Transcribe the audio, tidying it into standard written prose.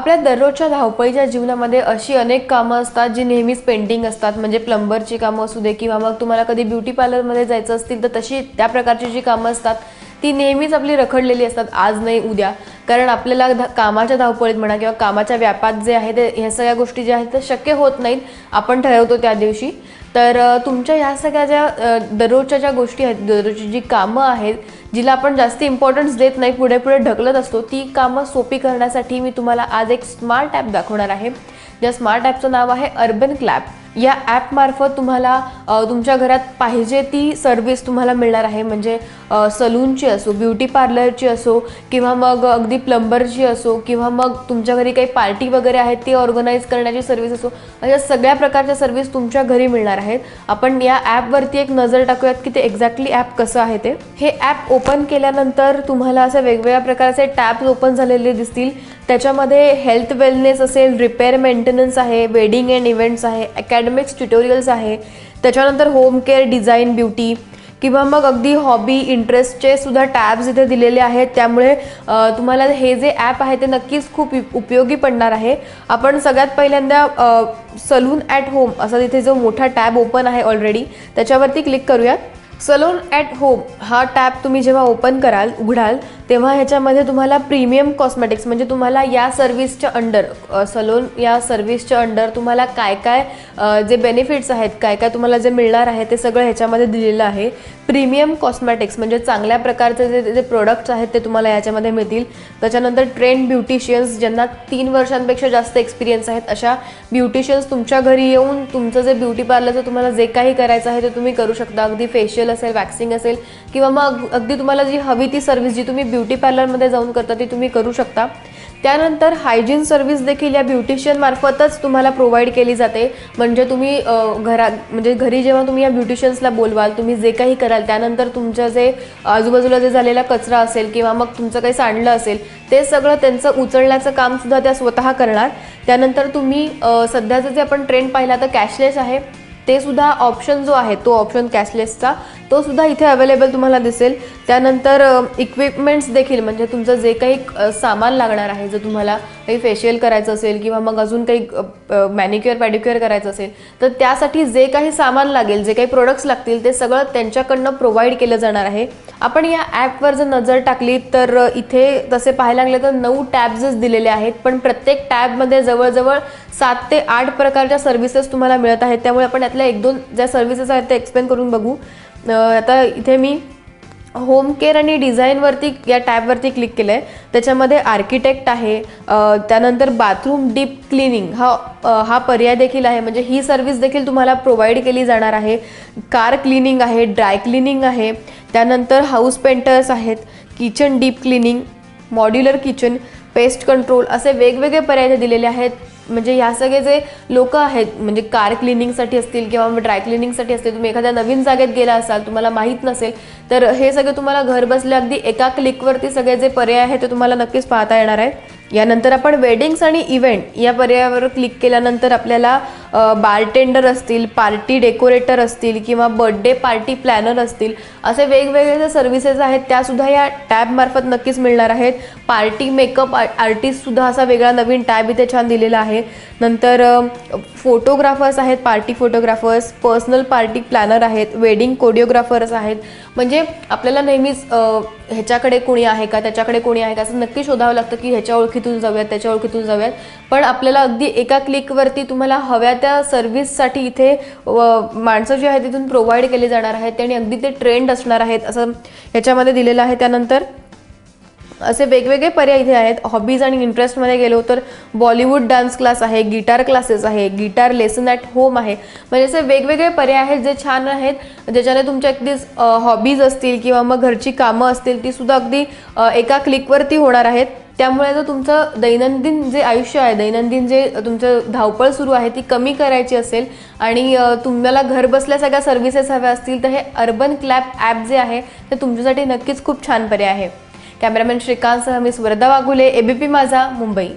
आपल्या दररोजच्या धावपळीच्या जीवनामध्ये अशी अनेक कामं असतात जी नेहमीच पेंडिंग असतात. म्हणजे प्लंबरची कामं असू दे किंवा मग तुम्हाला कधी ब्युटी पार्लरमध्ये जायचं असतील तर तशी त्या प्रकारची जी कामं असतात ती नेहमीच आपली रखडलेली असतात, आज नाही उद्या. कारण आपल्याला कामाच्या धावपळीत म्हणा किंवा कामाच्या व्यापात जे आहे ते ह्या सगळ्या गोष्टी ज्या आहेत त्या शक्य होत नाहीत, आपण ठरवतो त्या दिवशी. तर तुमच्या ह्या सगळ्या ज्या दररोजच्या ज्या गोष्टी आहेत, दररोजची जी कामं आहेत जिला आपण जास्त इम्पॉर्टन्स देत नाही, पुढे पुढे ढकलत असतो, ती कामं सोपी करण्यासाठी मी तुम्हाला आज एक स्मार्ट ॲप दाखवणार आहे. ज्या स्मार्ट ॲपचं नाव आहे अर्बन क्लॅप. या ॲपमार्फत तुम्हाला तुमच्या घरात पाहिजे ती सर्व्हिस तुम्हाला मिळणार आहे. म्हणजे सलूनची असो, ब्युटी पार्लरची असो किंवा मग अगदी प्लंबरची असो किंवा मग तुमच्या घरी काही पार्टी वगैरे आहेत ती ऑर्गनाईज करण्याची सर्व्हिस असो, अशा सगळ्या प्रकारच्या सर्व्हिस तुमच्या घरी मिळणार आहेत. आपण या ॲपवरती एक नजर टाकूयात की ते एक्झॅक्टली ॲप कसं आहे ते. हे ॲप ओपन केल्यानंतर तुम्हाला असे वेगवेगळ्या प्रकारचे टॅब्स ओपन झालेले दिसतील. त्याच्यामध्ये हेल्थ वेलनेस असेल, रिपेअर मेंटेनन्स आहे, वेडिंग अँड इव्हेंट्स आहे, अकॅडमिक्स ट्युटोरियल्स आहे, त्याच्यानंतर होम केअर, डिझाईन, ब्युटी किंवा मग अगदी हॉबी, इंटरेस्टचे सुद्धा टॅब्स इथे दिलेले आहेत. त्यामुळे तुम्हाला हे जे ॲप आहे ते नक्कीच खूप उपयोगी पडणार आहे. आपण सगळ्यात पहिल्यांदा सलून ॲट होम असा तिथे जो मोठा टॅब ओपन आहे ऑलरेडी त्याच्यावरती क्लिक करूयात. सलून ॲट होम हा टॅब तुम्ही जेव्हा ओपन उघडाल तेव्हा ह्याच्यामध्ये तुम्हाला प्रीमियम कॉस्मेटिक्स म्हणजे तुम्हाला या सर्व्हिसच्या अंडर, सलून या सर्व्हिसच्या अंडर तुम्हाला काय काय जे बेनिफिट्स आहेत, काय काय तुम्हाला जे मिळणार आहे ते सगळं ह्याच्यामध्ये दिलेलं आहे. प्रीमियम कॉस्मेटिक्स म्हणजे चांगल्या प्रकारचे जे प्रोडक्ट्स आहेत ते तुम्हाला याच्यामध्ये मिळतील. त्याच्यानंतर ट्रेंड ब्युटिशियन्स ज्यांना 3 वर्षांपेक्षा जास्त एक्सपिरियन्स आहेत अशा ब्युटिशियन्स तुमच्या घरी येऊन तुमचं जे ब्युटी पार्लरचं तुम्हाला जे काही करायचं आहे ते तुम्ही करू शकता. अगदी फेशियल असेल, वॅक्सिंग असेल किंवा मग अगदी तुम्हाला जी हवी ती सर्व्हिस जी तुम्ही ब्युटी पार्लरमध्ये जाऊन करता ती तुम्ही करू शकता. त्यानंतर हायजीन सर्व्हिस देखील या ब्युटिशियन मार्फतच तुम्हाला प्रोव्हाइड केली जाते. म्हणजे तुम्ही घरी जेव्हा तुम्ही या ब्युटिशियन्सला बोलवाल, तुम्ही जे काही कराल त्यानंतर तुमच्या जे आजूबाजूला जे झालेला कचरा असेल किंवा मग तुमचं काही सांडलं असेल ते सगळं त्यांचं उचलण्याचं काम सुद्धा त्या स्वतः करणार. त्यानंतर तुम्ही सध्याचं जे आपण ट्रेंड पाहिला तर कॅशलेस आहे ते सुद्धा ऑप्शन जो आहे तो ऑप्शन कॅशलेसचा तो सुद्धा इथे अवेलेबल तुम्हाला दिसेल. त्यानंतर इक्विपमेंट्स देखील म्हणजे तुमचं जे काही सामान लागणार आहे, जर तुम्हाला काही फेशियल करायचं असेल किंवा मग अजून काही मॅनिक्युअर पॅडिक्युअर करायचं असेल तर त्यासाठी जे काही सामान लागेल, जे काही प्रोडक्ट्स लागतील ते सगळं त्यांच्याकडनं प्रोव्हाइड केलं जाणार आहे. आपण या ॲपवर जर नजर टाकली तर इथे तसे पाहायला लागले तर 9 टॅब्सच दिलेले आहेत, पण प्रत्येक टॅबमध्ये जवळजवळ 7 ते 8 प्रकारच्या सर्व्हिसेस तुम्हाला मिळत आहेत. त्यामुळे आपण यातल्या 1-2 ज्या सर्व्हिसेस आहेत ते एक्सप्लेन करून बघू. आता इथे मी होम केअर आणि डिझाईनवरती या टॅबवरती क्लिक केलं आहे. त्याच्यामध्ये आर्किटेक्ट आहे, त्यानंतर बाथरूम डीप क्लिनिंग हा पर्याय देखील आहे. म्हणजे ही सर्व्हिस देखील तुम्हाला प्रोव्हाइड केली जाणार आहे. कार क्लिनिंग आहे, ड्राय क्लिनिंग आहे, त्यानंतर हाऊस पेंटर्स आहेत, kitchen deep cleaning, modular kitchen, pest control असे वेगवेगळे पर्याय दिलेले आहेत. म्हणजे ह्या सगळे जे लोक आहेत म्हणजे कार क्लिनिंगसाठी असतील किंवा ड्राय क्लिनिंगसाठी असतील, तुम्ही एखाद्या नवीन जागेत गेला असाल, तुम्हाला माहीत नसेल तर हे सगळे तुम्हाला घर बसल्या अगदी एका क्लिकवरती सगळे जे पर्याय आहेत ते तुम्हाला नक्कीच पाहता येणार आहेत. यानंतर आपण वेडिंग्स आणि इव्हेंट या पर्यायावर क्लिक केल्यानंतर आपल्याला बारटेंडर असतील, पार्टी डेकोरेटर असतील किंवा बर्थडे पार्टी प्लॅनर असतील असे वेगवेगळे जे सर्व्हिसेस आहेत त्यासुद्धा या टॅबमार्फत नक्कीच मिळणार आहेत. पार्टी मेकअप आर्टिस्टसुद्धा असा वेगळा नवीन टॅब इथे छान दिलेला आहे. नंतर फोटोग्राफर्स आहेत, party photographers, personal party planner आहेत, वेडिंग कोरिओग्राफर्स आहेत. म्हणजे आपल्याला नेहमीच ह्याच्याकडे कोणी आहे का, त्याच्याकडे कोणी आहे का असं नक्की शोधावं लागतं की ह्याच्या ओळखीतून जाऊयात, त्याच्या ओळखीतून जाऊयात. पण आपल्याला अगदी एका क्लिकवरती तुम्हाला हव्या त्या सर्व्हिससाठी इथे माणसं जी आहेत तिथून प्रोव्हाइड केली जाणार आहेत आणि अगदी ते ट्रेंड असणार आहेत असं ह्याच्यामध्ये दिलेलं आहे. त्यानंतर असे वेगवेगळे पर्याय इथे आहेत. हॉबीज आणि इंटरेस्टमध्ये गेलो तर बॉलिवूड डान्स क्लास आहे, गिटार क्लासेस आहे, गिटार लेसन ॲट होम आहे. म्हणजे असे वेगवेगळे पर्याय आहेत जे छान आहेत, ज्याच्याने तुमच्या अगदी हॉबीज असतील किंवा मग घरची कामं असतील ती सुद्धा अगदी एका क्लिकवरती होणार आहेत. त्यामुळे जर तुमचं दैनंदिन जे आयुष्य आहे, दैनंदिन जे तुमचं धावपळ सुरू आहे ती कमी करायची असेल आणि तुम्हाला घर बसल्या सगळ्या सर्व्हिसेस हव्या असतील तर हे अर्बन क्लॅप ॲप जे आहे ते तुमच्यासाठी नक्कीच खूप छान पर्याय आहे. कॅमेरामॅन श्रीकांतसह मी स्वर्धा वाघुले, ABP माझा, मुंबई.